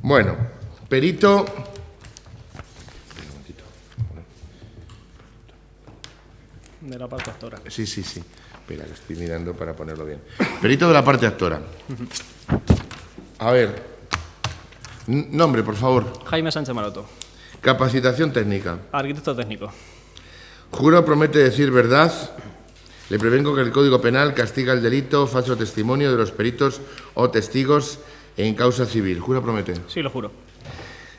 Bueno, perito... De la parte actora. Sí. Espera, que estoy mirando para ponerlo bien. Perito de la parte actora. A ver. Nombre, por favor. Jaime Sánchez Maroto. Capacitación técnica. Arquitecto técnico. Juro promete decir verdad. Le prevengo que el Código Penal castiga el delito falso testimonio de los peritos o testigos en causa civil. ¿Jura promete? Sí, lo juro.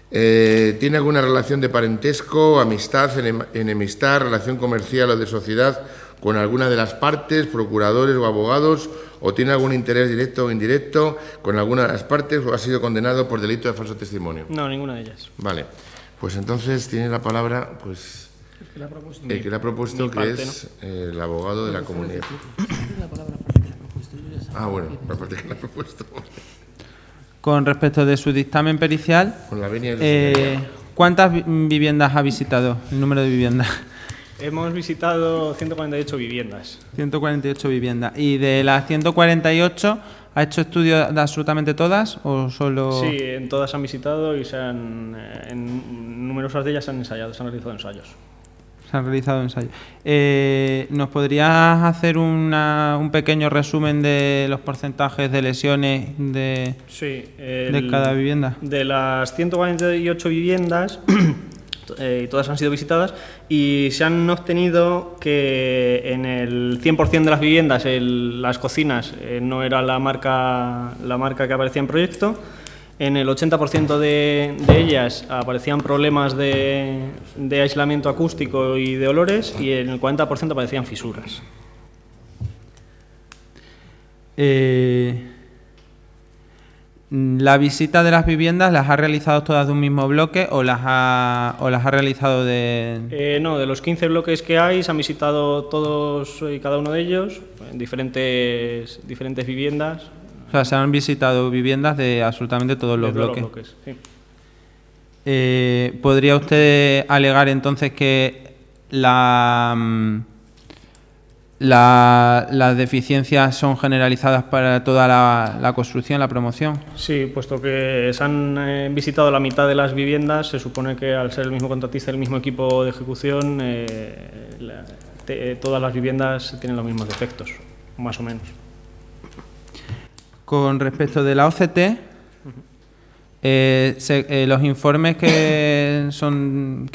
¿Tiene alguna relación de parentesco, amistad, enemistad, relación comercial o de sociedad con alguna de las partes, procuradores o abogados, o tiene algún interés directo o indirecto con alguna de las partes, o ha sido condenado por delito de falso testimonio? No, ninguna de ellas. Vale, pues entonces tiene la palabra pues el que le ha propuesto, que es el abogado de la comunidad. Ah, bueno, la parte que le ha propuesto. Con respecto de su dictamen pericial, Con la venia de ¿cuántas viviendas ha visitado? El número de viviendas. Hemos visitado 148 viviendas. 148 viviendas. ¿Y de las 148 ha hecho estudios de absolutamente todas o solo...? Sí, en todas han visitado y en numerosas de ellas se han ensayado, se han realizado ensayos. Se han realizado ensayos. ¿Nos podrías hacer un pequeño resumen de los porcentajes de lesiones de cada vivienda? De las 148 viviendas, todas han sido visitadas y se han obtenido que en el 100% de las viviendas las cocinas no era la marca que aparecía en proyecto. En el 80% de ellas aparecían problemas de aislamiento acústico y de olores, y en el 40% aparecían fisuras. ¿La visita de las viviendas las ha realizado todas de un mismo bloque o las ha realizado de...? No, de los 15 bloques que hay se han visitado todos y cada uno de ellos, en diferentes viviendas. O sea, se han visitado viviendas de absolutamente todos los bloques. Sí. ¿Podría usted alegar entonces que las deficiencias son generalizadas para toda la construcción, la promoción? Sí, puesto que se han visitado la mitad de las viviendas, se supone que al ser el mismo contratista y el mismo equipo de ejecución, todas las viviendas tienen los mismos defectos, más o menos. Con respecto de la OCT, los informes ¿qué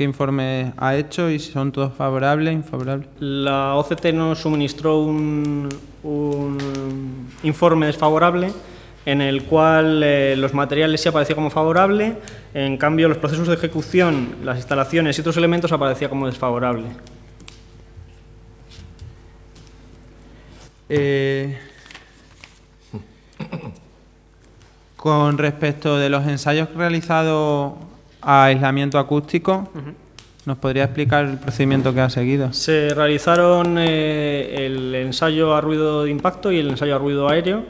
informes ha hecho y si son todos favorables, infavorables? La OCT nos suministró un informe desfavorable en el cual los materiales sí aparecían como favorable, en cambio los procesos de ejecución, las instalaciones y otros elementos aparecían como desfavorable. Con respecto de los ensayos realizados a aislamiento acústico, ¿nos podría explicar el procedimiento que ha seguido? Se realizaron el ensayo a ruido de impacto y el ensayo a ruido aéreo,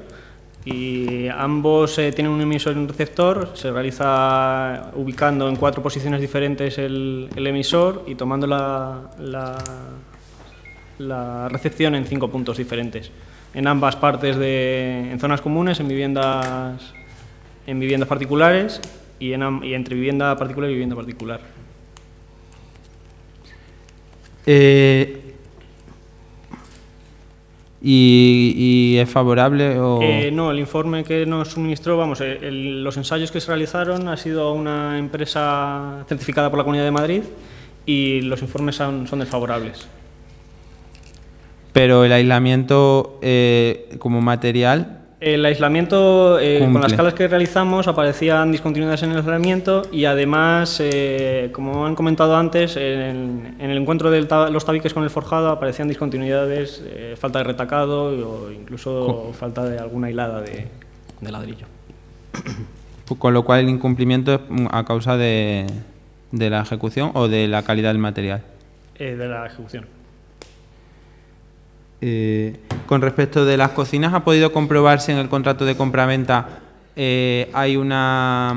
y ambos tienen un emisor y un receptor. Se realiza ubicando en 4 posiciones diferentes el emisor y tomando la recepción en 5 puntos diferentes, en ambas partes, en zonas comunes, en viviendas particulares y entre vivienda particular y vivienda particular. ¿Y es favorable o...? No, el informe que nos suministró, los ensayos que se realizaron ha sido una empresa certificada por la Comunidad de Madrid y los informes son desfavorables. Pero el aislamiento como material... El aislamiento, con las escalas que realizamos, aparecían discontinuidades en el aislamiento y además, como han comentado antes, en el encuentro de los tabiques con el forjado aparecían discontinuidades, falta de retacado o incluso falta de alguna hilada de ladrillo. Con lo cual el incumplimiento es a causa de la ejecución o de la calidad del material. De la ejecución. Con respecto de las cocinas, ¿ha podido comprobar si en el contrato de compraventa hay una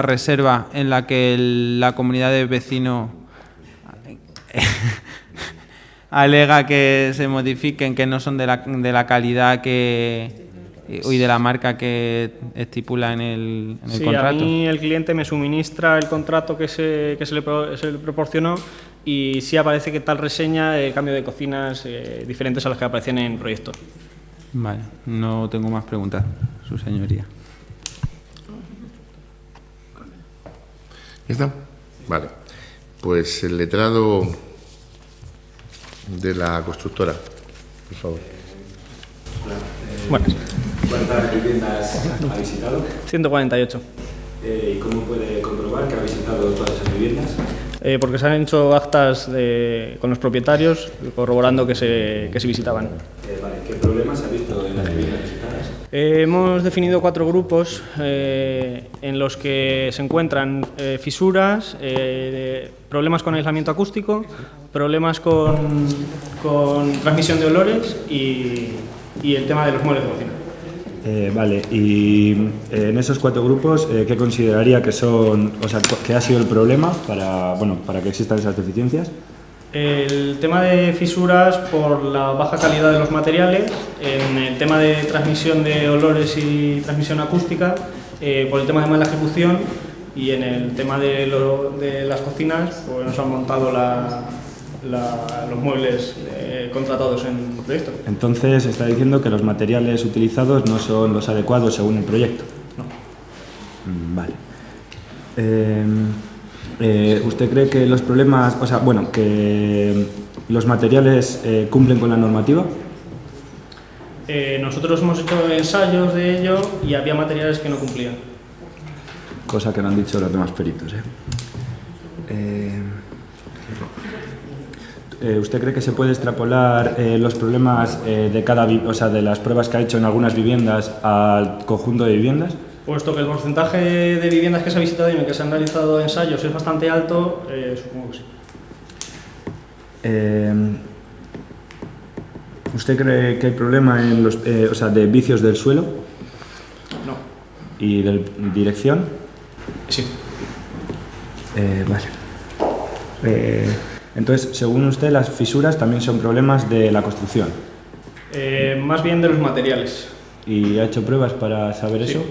reserva en la que la comunidad de vecinos alega que se modifiquen, que no son de la calidad que y de la marca que estipula en el Sí, contrato. a mí el cliente me suministra el contrato que se le proporcionó y sí aparece que tal reseña el cambio de cocinas diferentes a las que aparecían en el proyecto. Vale, no tengo más preguntas, su señoría. ¿Ya está? Vale. Pues el letrado de la constructora, por favor. Buenas. ¿Cuántas viviendas ha visitado? 148. ¿Y cómo puede comprobar que ha visitado todas esas viviendas? Porque se han hecho actas con los propietarios corroborando que se visitaban. Vale, ¿qué problemas ha visto en las viviendas visitadas? Hemos definido 4 grupos en los que se encuentran fisuras, problemas con aislamiento acústico, problemas con transmisión de olores y el tema de los muebles de cocina. Vale, y en esos 4 grupos, ¿qué consideraría que son, o sea, que ha sido el problema para que existan esas deficiencias? El tema de fisuras por la baja calidad de los materiales, en el tema de transmisión de olores y transmisión acústica, por el tema de mala ejecución, y en el tema de las cocinas, pues nos han montado los muebles contratados en el proyecto. Entonces, está diciendo que los materiales utilizados no son los adecuados según el proyecto. No. Vale. ¿Usted cree que los problemas, que los materiales cumplen con la normativa? Nosotros hemos hecho ensayos de ello y había materiales que no cumplían. Cosa que no han dicho los demás peritos. ¿Usted cree que se puede extrapolar los problemas de las pruebas que ha hecho en algunas viviendas al conjunto de viviendas? Puesto que el porcentaje de viviendas que se ha visitado y en el que se han realizado ensayos es bastante alto, supongo que sí. ¿Usted cree que hay problema en de vicios del suelo? No. ¿Y de dirección? Sí. Vale. Entonces, según usted, las fisuras también son problemas de la construcción. Más bien de los materiales. ¿Y ha hecho pruebas para saber Sí. eso?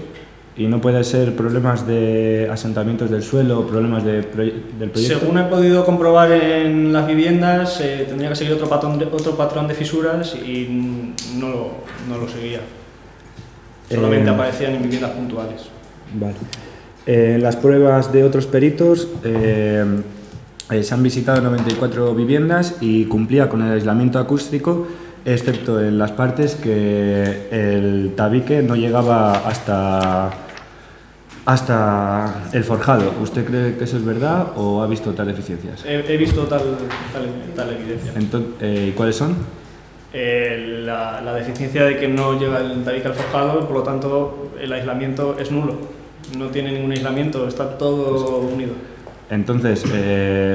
¿Y no puede ser problemas de asentamientos del suelo o problemas del proyecto? Según he podido comprobar en las viviendas, tendría que seguir otro patrón de fisuras y no lo seguía. Solamente aparecían en viviendas puntuales. Vale. En las pruebas de otros peritos se han visitado 94 viviendas y cumplía con el aislamiento acústico, excepto en las partes que el tabique no llegaba hasta el forjado. ¿Usted cree que eso es verdad o ha visto tal deficiencias? He visto tal evidencia. ¿Y cuáles son? La deficiencia de que no llega el tabique al forjado, por lo tanto el aislamiento es nulo. No tiene ningún aislamiento, está todo unido. Entonces,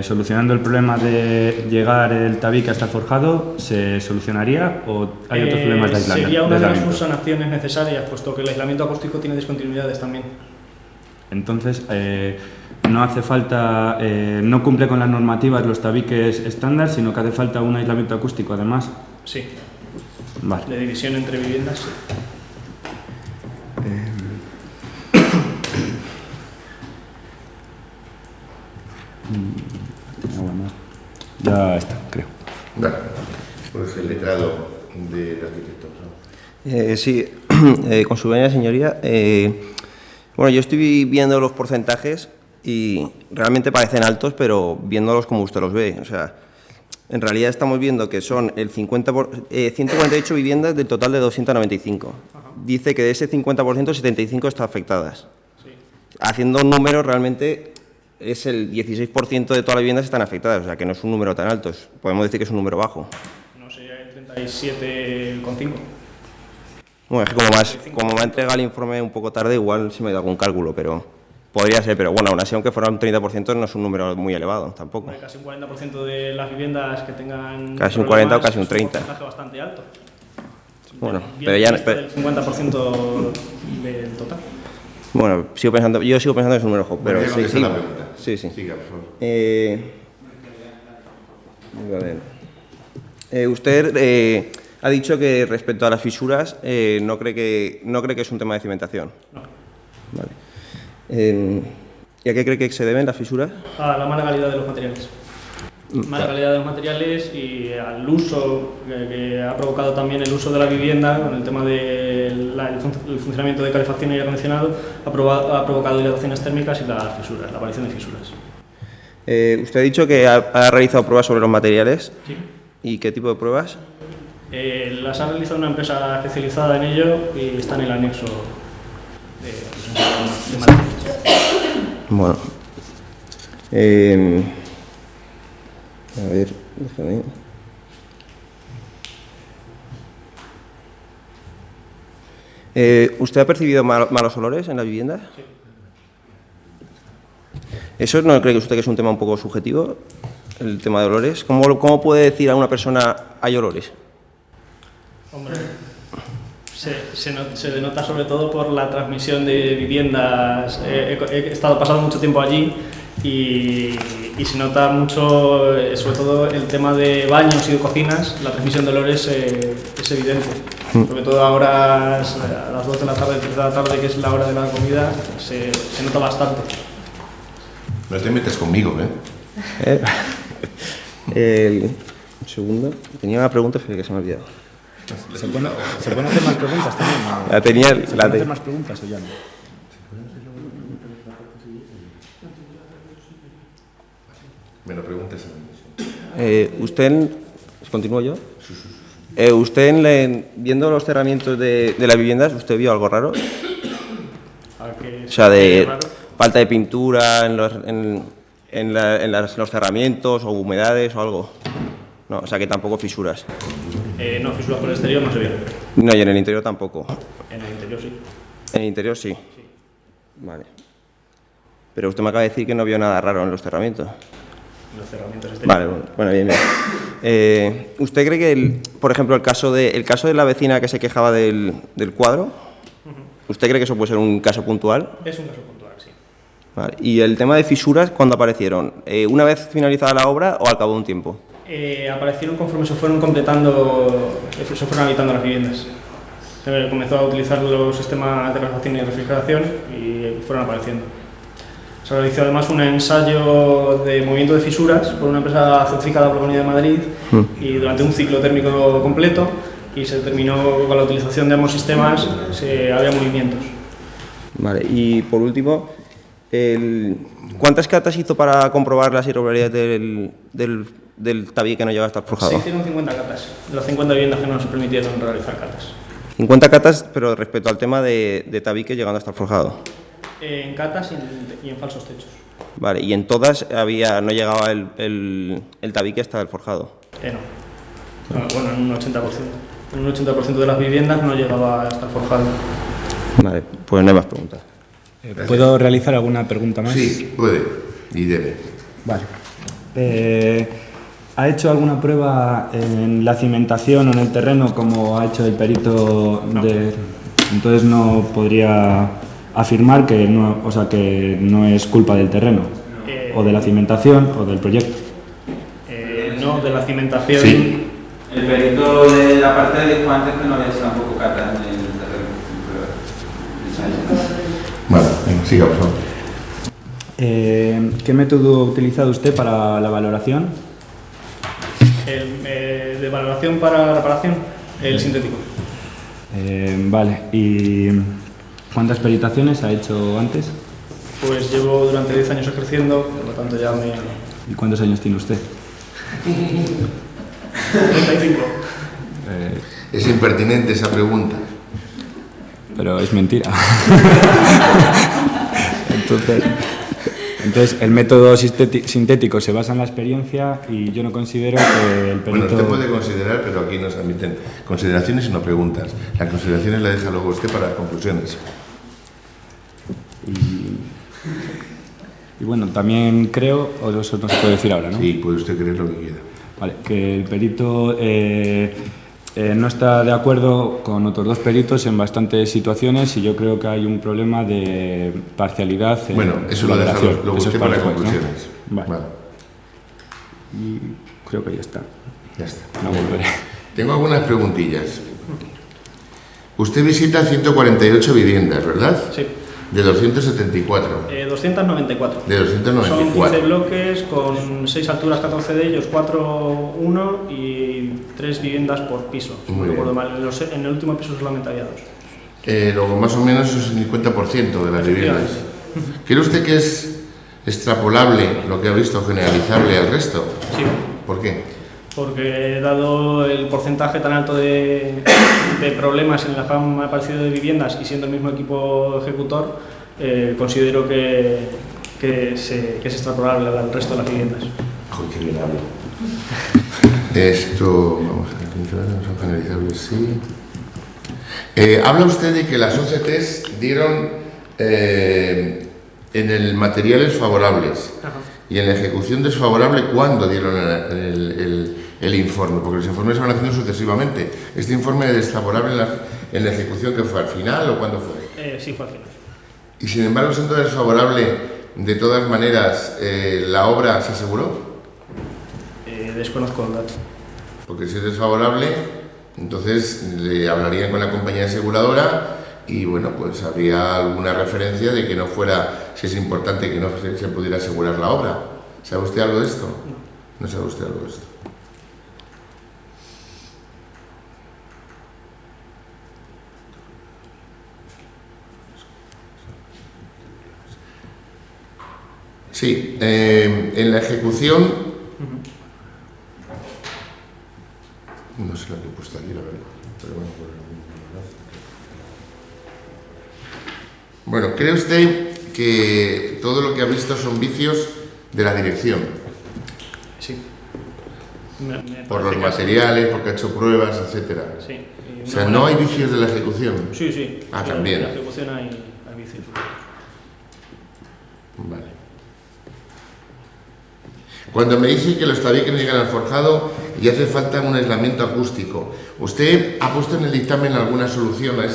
solucionando el problema de llegar el tabique hasta el forjado, ¿se solucionaría o hay otros problemas de aislamiento? Sería una de las subsanaciones necesarias, puesto que el aislamiento acústico tiene discontinuidades también. Entonces, no hace falta, no cumple con las normativas los tabiques estándar, sino que hace falta un aislamiento acústico además. Sí. Vale. De división entre viviendas, sí. Ya está, creo. Vale. Pues el letrado del arquitecto. Sí, con su venia, señoría. Bueno, yo estoy viendo los porcentajes y realmente parecen altos, pero viéndolos como usted los ve. O sea, en realidad estamos viendo que son 148 viviendas del total de 295. Dice que de ese 50%, 75 están afectadas. Sí. Haciendo números, realmente es el 16% de todas las viviendas están afectadas, o sea que no es un número tan alto. Podemos decir que es un número bajo. No sé, el 37,5. Bueno, es que como me ha entregado el informe un poco tarde, igual se me da algún cálculo, pero podría ser. Pero bueno, aún así, aunque fuera un 30%, no es un número muy elevado tampoco. Casi un 40% de las viviendas que tengan Casi un 40 o casi un 30. Es un porcentaje bastante alto. Bueno, Bien, pero ya... el 50% del total. Bueno, yo sigo pensando que es un número bajo, pero Bueno, sí, esa sí. es la pregunta. Sí, sí. Siga, por favor. A ver. Usted Ha dicho que respecto a las fisuras no cree que es un tema de cimentación. No. Vale. ¿Y a qué cree que se deben las fisuras? A la mala calidad de los materiales. Mala calidad de los materiales y al uso que ha provocado también el uso de la vivienda con el tema del funcionamiento de calefacción y aire acondicionado, ha provocado dilataciones térmicas y las fisuras, la aparición de fisuras. Usted ha dicho que ha realizado pruebas sobre los materiales. Sí. ¿Y qué tipo de pruebas? Las ha realizado una empresa especializada en ello y está en el anexo de materiales. Bueno. A ver, déjame. ¿Usted ha percibido malos olores en las viviendas? Sí. ¿Eso no cree usted que es un tema un poco subjetivo, el tema de olores? ¿Cómo puede decir a una persona hay olores? Hombre, se denota sobre todo por la transmisión de viviendas. He estado pasando mucho tiempo allí y se nota mucho, sobre todo el tema de baños y de cocinas, la transmisión de olores es evidente. Sobre todo ahora a las 2 de la tarde, 3 de la tarde, que es la hora de la comida, se nota bastante. No te metes conmigo, Un segundo. Tenía una pregunta que se me ha olvidado. ¿Se pueden hacer más preguntas también? La tenía... ¿Se pueden hacer más preguntas o ya no? Me lo preguntes a mí. ¿Usted... ¿Continúo yo? ¿Usted, viendo los cerramientos de las viviendas, usted vio algo raro? O sea, de falta de pintura en los cerramientos o humedades o algo. No, o sea, que tampoco fisuras. No, fisuras por el exterior no se vieron. No, y en el interior tampoco. En el interior sí. En el interior sí. Vale. Pero usted me acaba de decir que no vio nada raro en los cerramientos. Los cerramientos exteriores. Vale, bueno, bien. ¿Usted cree que, por ejemplo, el caso de la vecina que se quejaba del cuadro, ¿usted cree que eso puede ser un caso puntual? Es un caso puntual, sí. Vale. ¿Y el tema de fisuras, cuándo aparecieron? ¿Una vez finalizada la obra o al cabo de un tiempo? Aparecieron conforme se fueron completando, se fueron habitando las viviendas. Se comenzó a utilizar los sistemas de calefacción y refrigeración y fueron apareciendo. Se realizó además un ensayo de movimiento de fisuras por una empresa certificada por la Comunidad de Madrid y durante un ciclo térmico completo, y se determinó que con la utilización de ambos sistemas había movimientos. Vale, y por último, ¿cuántas catas hizo para comprobar las irregularidades del tabique que no llegaba a estar forjado? Se hicieron 50 catas, de las 50 viviendas que no nos permitieron realizar catas. 50 catas, pero respecto al tema de tabique llegando a estar forjado. En catas y en falsos techos. Vale, y en todas no llegaba el tabique hasta el forjado. No. Bueno, en un 80%. En un 80% de las viviendas no llegaba a estar forjado. Vale, pues no hay más preguntas. ¿Puedo realizar alguna pregunta más? Sí, puede y debe. Vale. ¿Ha hecho alguna prueba en la cimentación o en el terreno como ha hecho el perito? No. Entonces no podría afirmar que no, o sea, que no es culpa del terreno, o de la cimentación o del proyecto. No, de la cimentación. Sí. El perito de la parte dijo antes que no había hecho tampoco catas en el terreno. Bueno, venga, siga, por favor. ¿Qué método ha utilizado usted para la valoración? De valoración para la reparación, el sintético. Vale, ¿y cuántas peritaciones ha hecho antes? Pues llevo durante 10 años ejerciendo, por lo tanto ya me... ¿Y cuántos años tiene usted? 35. Es impertinente esa pregunta. Pero es mentira. Entonces, el método sintético se basa en la experiencia y yo no considero que el perito... Bueno, usted puede considerar, pero aquí no se admiten consideraciones y no preguntas. Las consideraciones las deja luego usted para las conclusiones. Y bueno, también creo, o eso no se puede decir ahora, ¿no? Sí, puede usted creer lo que quiera. Vale, que el perito no está de acuerdo con otros dos peritos en bastantes situaciones y yo creo que hay un problema de parcialidad. Bueno, eso lo deja luego usted para las conclusiones. ¿No? Vale. Y creo que ya está. Ya está. No volveré. Tengo algunas preguntillas. Usted visita 148 viviendas, ¿verdad? Sí. De 274. 294. De 294. Son 15 bloques con 6 alturas, 14 de ellos, 4, 1 y 3 viviendas por piso. Si no recuerdo mal. En el último piso solamente había 2. Luego, más o menos es el 50% de las viviendas. ¿Cree usted que es extrapolable lo que ha visto, generalizable al resto? Sí. ¿Por qué? Porque dado el porcentaje tan alto de problemas en la gama parecido de viviendas y siendo el mismo equipo ejecutor, considero que es extrapolable al resto de las viviendas. Joder, qué bien hablo. Esto, vamos a ver, son generalizables, sí. Habla usted de que las OCTs dieron en el materiales favorables. Ajá. Y en la ejecución desfavorable, ¿cuándo dieron el informe? Porque los informes se van haciendo sucesivamente. ¿Este informe desfavorable en la ejecución que fue al final o cuándo fue? Sí, fue al final. Y sin embargo, siendo desfavorable, de todas maneras, ¿la obra se aseguró? Desconozco el dato. Porque si es desfavorable, entonces le hablarían con la compañía aseguradora y bueno, pues habría alguna referencia de que no fuera, si es importante que no se pudiera asegurar la obra. ¿Sabe usted algo de esto? No sabe usted algo de esto. Sí, en la ejecución, no sé lo que he puesto aquí, la verdad, pero bueno, bueno, ¿cree usted que todo lo que ha visto son vicios de la dirección? Sí. Por los materiales, porque ha hecho pruebas, etcétera. Sí. O sea, ¿no hay vicios de la ejecución? Sí, sí. Ah, también. En la ejecución hay vicios. Vale. Cuando me dice que los tabiques no llegan al forjado y hace falta un aislamiento acústico, ¿usted ha puesto en el dictamen alguna solución a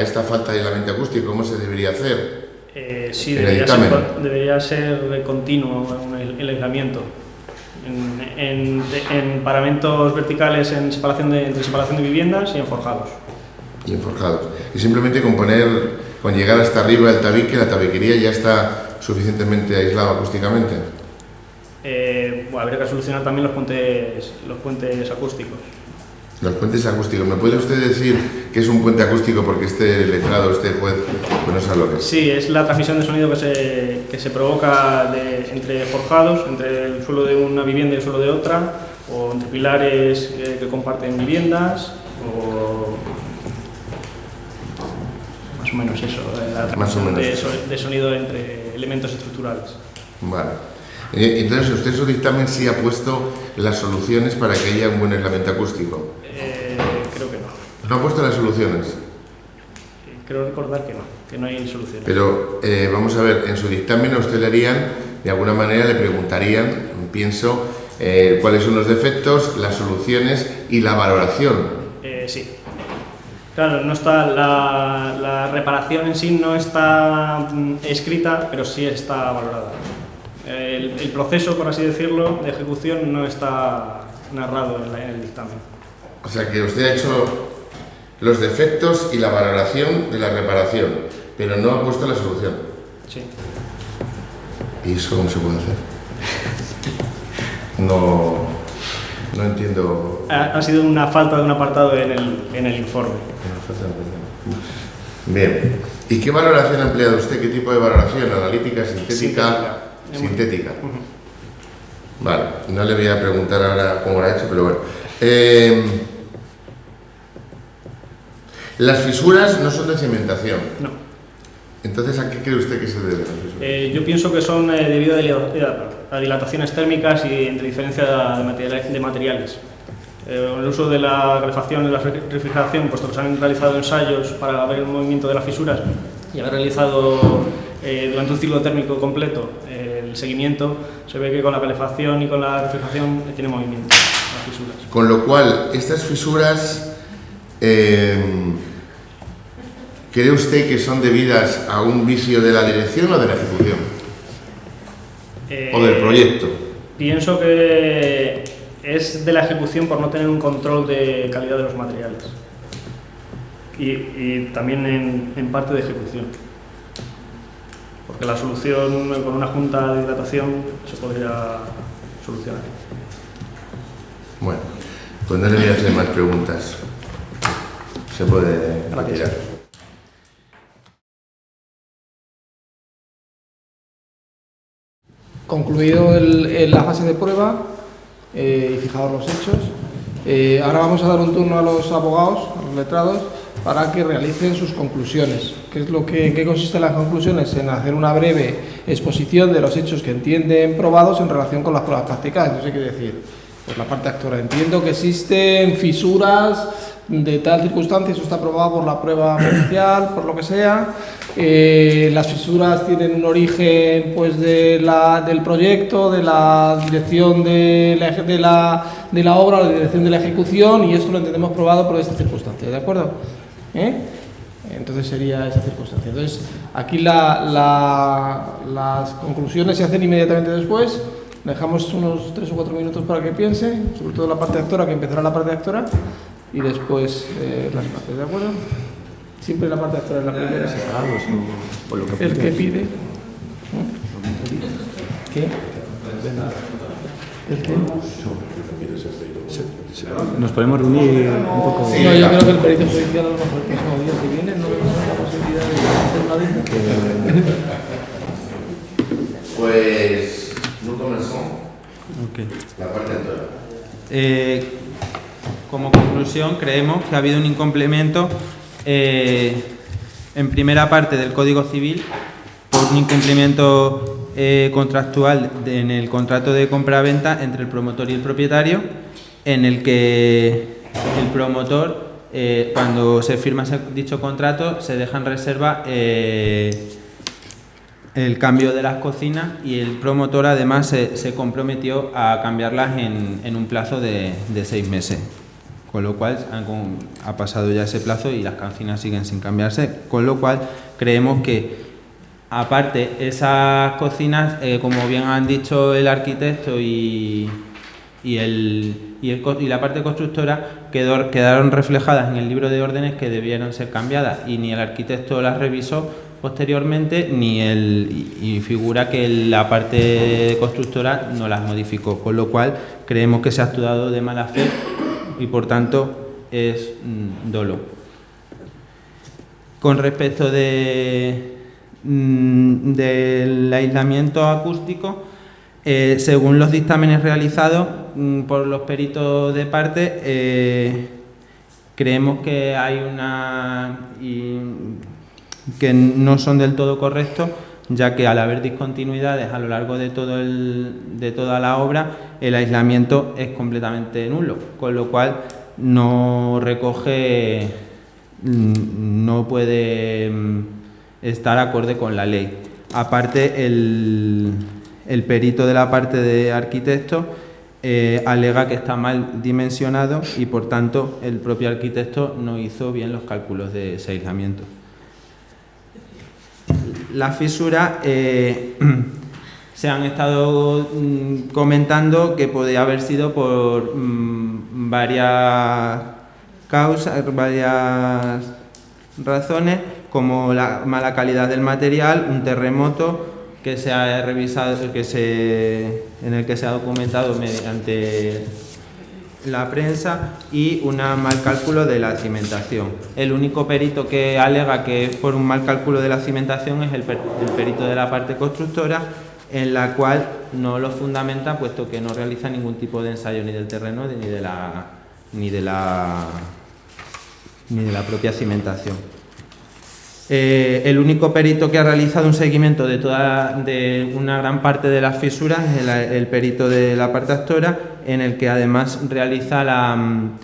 esta falta de aislamiento acústico? ¿Cómo se debería hacer? Sí, debería ser continuo el aislamiento. En paramentos verticales entre separación de viviendas y en forjados. Y en forjados. Y simplemente con llegar hasta arriba del tabique, la tabiquería ya está suficientemente aislada acústicamente. Habría que solucionar también los puentes acústicos. Los puentes acústicos. ¿Me puede usted decir qué es un puente acústico? Porque este letrado, este juez, pues no sabe lo que es. Sí, es la transmisión de sonido que se provoca entre forjados, entre el suelo de una vivienda y el suelo de otra, o entre pilares que comparten viviendas, o más o menos eso, la transmisión de sonido entre elementos estructurales. Vale. Entonces, ¿usted en su dictamen sí ha puesto las soluciones para que haya un buen aislamiento acústico? Creo que no. ¿No ha puesto las soluciones? Creo recordar que no hay soluciones. Pero, vamos a ver, en su dictamen a usted le harían, de alguna manera le preguntarían, pienso, cuáles son los defectos, las soluciones y la valoración. Sí. Claro, no está la reparación en sí no está escrita, pero sí está valorada. El proceso, por así decirlo, de ejecución no está narrado en el dictamen. O sea que usted ha hecho los defectos y la valoración de la reparación, pero no ha puesto la solución. Sí. ¿Y eso cómo se puede hacer? No entiendo. Ha sido una falta de un apartado en el informe. Bien. ¿Y qué valoración ha empleado usted? ¿Qué tipo de valoración? ¿Analítica, sintética? Sintética. Vale, no le voy a preguntar ahora cómo lo ha hecho, pero bueno. Las fisuras no son de cementación. No. Entonces, ¿a qué cree usted que se debe las fisuras? Yo pienso que son debido a dilataciones térmicas y entre diferencia de materiales. El uso de la calefacción y la refrigeración, puesto que se han realizado ensayos para ver el movimiento de las fisuras y haber realizado durante un ciclo térmico completo el seguimiento, se ve que con la calefacción y con la refrigeración tiene movimiento las fisuras. Con lo cual, estas fisuras, ¿cree usted que son debidas a un vicio de la dirección o de la ejecución? ¿O del proyecto? Pienso que es de la ejecución por no tener un control de calidad de los materiales. Y también en parte de ejecución. Porque la solución con una junta de hidratación se podría solucionar. Bueno, pues no le voy a hacer más preguntas. Se puede retirar. Concluido la fase de prueba y fijados los hechos, ahora vamos a dar un turno a los abogados, a los letrados, para que realicen sus conclusiones. ¿En qué consisten las conclusiones? En hacer una breve exposición de los hechos que entienden probados en relación con las pruebas practicadas. Entonces, ¿qué quiere decir? Pues la parte actora. Entiendo que existen fisuras de tal circunstancia, eso está probado por la prueba pericial, por lo que sea. Las fisuras tienen un origen pues del proyecto, de la dirección de la obra, la dirección de la ejecución, y esto lo entendemos probado por esta circunstancia, ¿de acuerdo? Entonces sería esa circunstancia. Entonces aquí las conclusiones se hacen inmediatamente después. Dejamos unos 3 o 4 minutos para que piense, sobre todo la parte actora, que empezará la parte actora, y después las partes, ¿de acuerdo? Siempre la parte actora es la primera. El que pide. ¿Qué? ¿El qué? ¿Nos podemos reunir un poco? Sí, no, yo creo que el perito judicial a lo mejor el próximo día que viene no vemos la posibilidad de hacer una vez. Pues, no comenzamos. Okay. La parte actora. Como conclusión, creemos que ha habido un incomplemento en primera parte del Código Civil por un incumplimiento contractual en el contrato de compra-venta entre el promotor y el propietario, en el que el promotor, cuando se firma dicho contrato, se deja en reserva el cambio de las cocinas, y el promotor además se comprometió a cambiarlas en un plazo de 6 meses. Con lo cual ha pasado ya ese plazo y las cocinas siguen sin cambiarse, con lo cual creemos que, aparte, esas cocinas, como bien han dicho el arquitecto y la parte constructora, quedaron reflejadas en el libro de órdenes que debieron ser cambiadas, y ni el arquitecto las revisó posteriormente, y figura que la parte constructora no las modificó, con lo cual creemos que se ha actuado de mala fe y por tanto es dolo. Con respecto del aislamiento acústico, según los dictámenes realizados por los peritos de parte, creemos que hay que no son del todo correctos, ya que al haber discontinuidades a lo largo de toda la obra, el aislamiento es completamente nulo, con lo cual no puede estar acorde con la ley. Aparte, el perito de la parte de arquitecto alega que está mal dimensionado, y por tanto el propio arquitecto no hizo bien los cálculos de ese aislamiento. Las fisuras se han estado comentando que podía haber sido por varias causas, varias razones, como la mala calidad del material, un terremoto que se ha revisado, en el que se ha documentado mediante la prensa, y un mal cálculo de la cimentación. El único perito que alega que es por un mal cálculo de la cimentación es el perito de la parte constructora, en la cual no lo fundamenta, puesto que no realiza ningún tipo de ensayo ni del terreno ni de la propia cimentación. El único perito que ha realizado un seguimiento de una gran parte de las fisuras es el perito de la parte actora, en el que además realiza un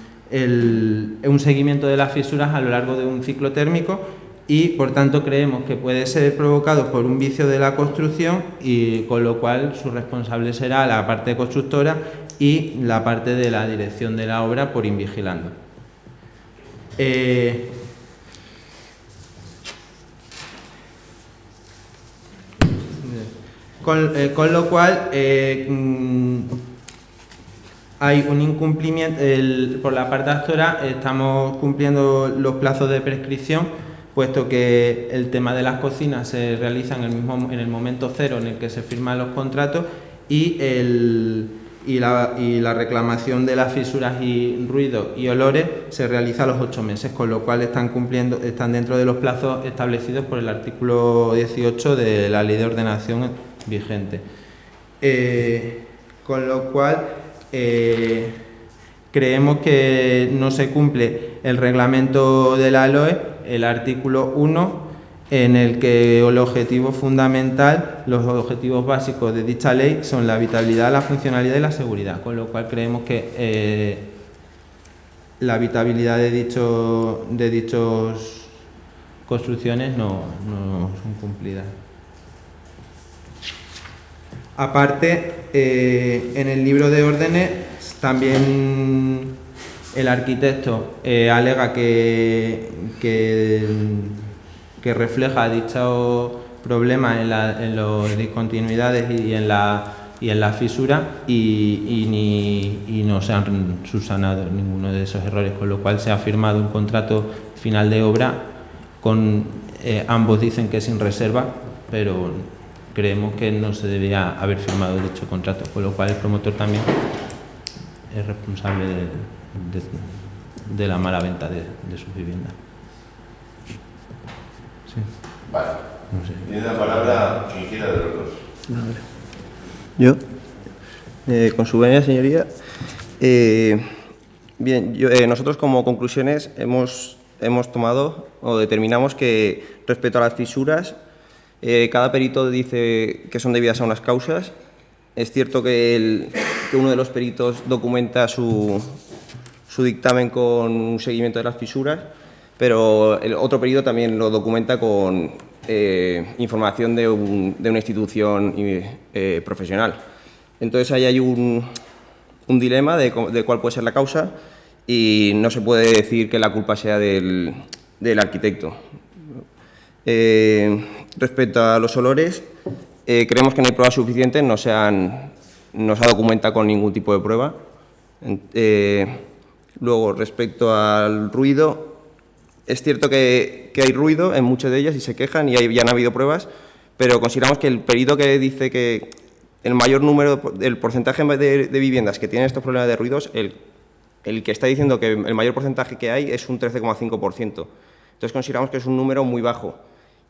seguimiento de las fisuras a lo largo de un ciclo térmico, y por tanto creemos que puede ser provocado por un vicio de la construcción, y con lo cual su responsable será la parte constructora y la parte de la dirección de la obra por invigilando. Con lo cual hay un incumplimiento, por la parte actora estamos cumpliendo los plazos de prescripción, puesto que el tema de las cocinas se realiza en el momento cero en el que se firman los contratos y la reclamación de las fisuras y ruidos y olores se realiza a los 8 meses, con lo cual están dentro de los plazos establecidos por el artículo 18 de la Ley de Ordenación vigente. Con lo cual creemos que no se cumple el reglamento de la LOE, el artículo 1, en el que el objetivo fundamental, los objetivos básicos de dicha ley son la habitabilidad, la funcionalidad y la seguridad, con lo cual creemos que la habitabilidad de dichas construcciones no son cumplidas. Aparte, en el libro de órdenes también el arquitecto alega que refleja dichos problemas en las discontinuidades y en la fisura y no se han subsanado ninguno de esos errores, con lo cual se ha firmado un contrato final de obra ambos dicen que es sin reserva, pero creemos que no se debía haber firmado dicho contrato, con lo cual el promotor también es responsable de la mala venta de sus viviendas. Sí. Vale. No sé. Tiene la palabra quien quiera de los dos. Yo, con su venia, señoría. Bien, nosotros como conclusiones hemos tomado o determinamos que respecto a las fisuras, cada perito dice que son debidas a unas causas. Es cierto que uno de los peritos documenta su dictamen con un seguimiento de las fisuras, pero el otro perito también lo documenta con información de una institución profesional. Entonces ahí hay un dilema de cuál puede ser la causa y no se puede decir que la culpa sea del arquitecto. Respecto a los olores, creemos que no hay pruebas suficientes, no se ha documentado con ningún tipo de prueba. Luego, respecto al ruido, es cierto que hay ruido en muchas de ellas y se quejan y ya han habido pruebas, pero consideramos que el perito que dice que el mayor número, el porcentaje de viviendas que tienen estos problemas de ruidos, el que está diciendo que el mayor porcentaje que hay es un 13,5%. Entonces consideramos que es un número muy bajo.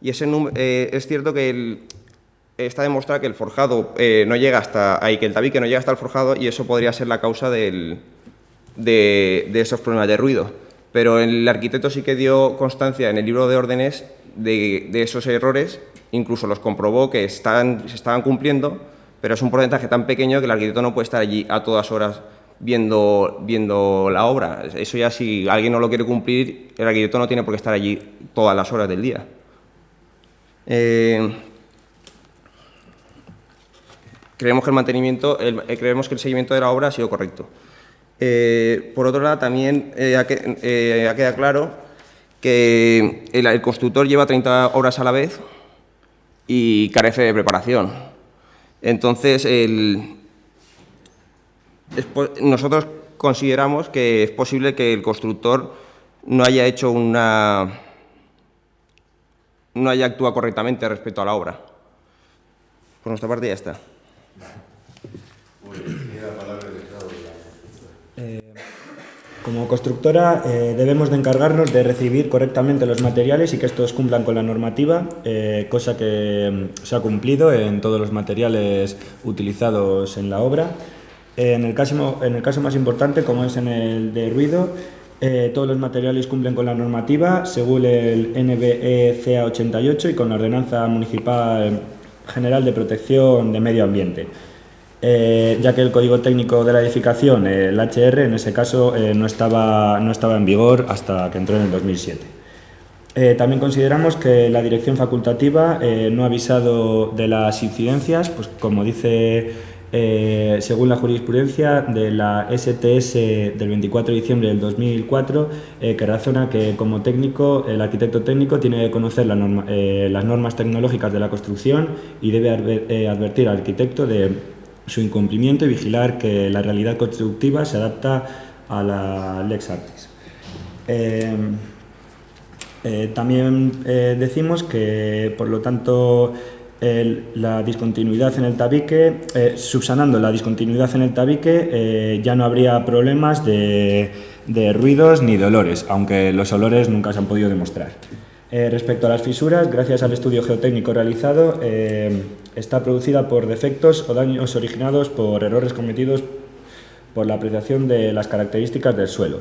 Y ese es cierto que está demostrado que el forjado no llega hasta ahí, que el tabique no llega hasta el forjado y eso podría ser la causa de esos problemas de ruido. Pero el arquitecto sí que dio constancia en el libro de órdenes de esos errores, incluso los comprobó que se estaban cumpliendo, pero es un porcentaje tan pequeño que el arquitecto no puede estar allí a todas horas viendo la obra. Eso ya, si alguien no lo quiere cumplir, el arquitecto no tiene por qué estar allí todas las horas del día. Creemos que el seguimiento de la obra ha sido correcto. Por otro lado, también ha quedado claro que el constructor lleva 30 obras a la vez y carece de preparación. Entonces, nosotros consideramos que es posible que el constructor no haya actuado correctamente respecto a la obra. Por nuestra parte ya está. Como constructora debemos de encargarnos de recibir correctamente los materiales y que estos cumplan con la normativa, cosa que se ha cumplido en todos los materiales utilizados en la obra. En el caso más importante, como es en el de ruido, todos los materiales cumplen con la normativa según el NBE CA 88 y con la Ordenanza Municipal General de Protección de Medio Ambiente. Ya que el Código Técnico de la Edificación, el HR, en ese caso no estaba en vigor hasta que entró en el 2007. También consideramos que la dirección facultativa no ha avisado de las incidencias, pues como dice, según la jurisprudencia de la STS del 24 de diciembre del 2004, que razona que como técnico, el arquitecto técnico tiene que conocer las normas tecnológicas de la construcción y debe advertir al arquitecto de su incumplimiento y vigilar que la realidad constructiva se adapta a la Lex Artis. También decimos que, por lo tanto, la discontinuidad en el tabique, subsanando la discontinuidad en el tabique, ya no habría problemas de ruidos ni de olores, aunque los olores nunca se han podido demostrar. Respecto a las fisuras, gracias al estudio geotécnico realizado, está producida por defectos o daños originados por errores cometidos por la apreciación de las características del suelo.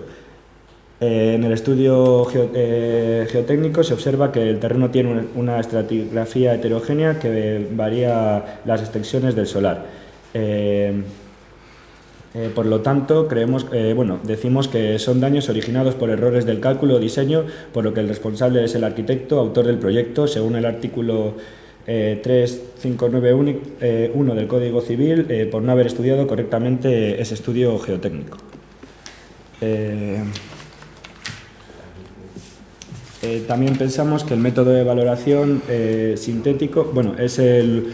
En el estudio geotécnico se observa que el terreno tiene una estratigrafía heterogénea que varía las extensiones del solar. Por lo tanto, decimos que son daños originados por errores del cálculo o diseño, por lo que el responsable es el arquitecto, autor del proyecto, según el artículo 3591 del Código Civil, por no haber estudiado correctamente ese estudio geotécnico. También pensamos que el método de valoración sintético, es el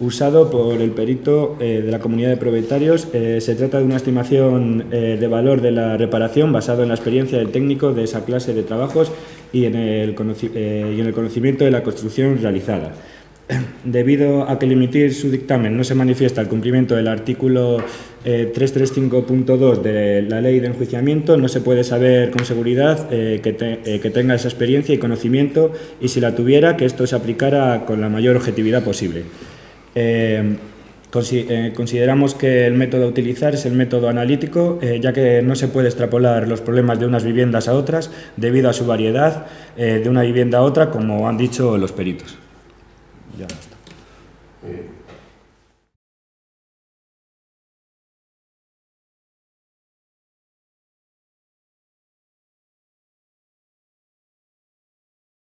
usado por el perito de la comunidad de propietarios. Se trata de una estimación de valor de la reparación basado en la experiencia del técnico de esa clase de trabajos y en el conocimiento de la construcción realizada. Debido a que el emitir su dictamen no se manifiesta el cumplimiento del artículo 335.2 de la Ley de Enjuiciamiento, no se puede saber con seguridad que tenga esa experiencia y conocimiento, y si la tuviera, que esto se aplicara con la mayor objetividad posible. Consideramos que el método a utilizar es el método analítico, ya que no se puede extrapolar los problemas de unas viviendas a otras debido a su variedad de una vivienda a otra, como han dicho los peritos. Ya está.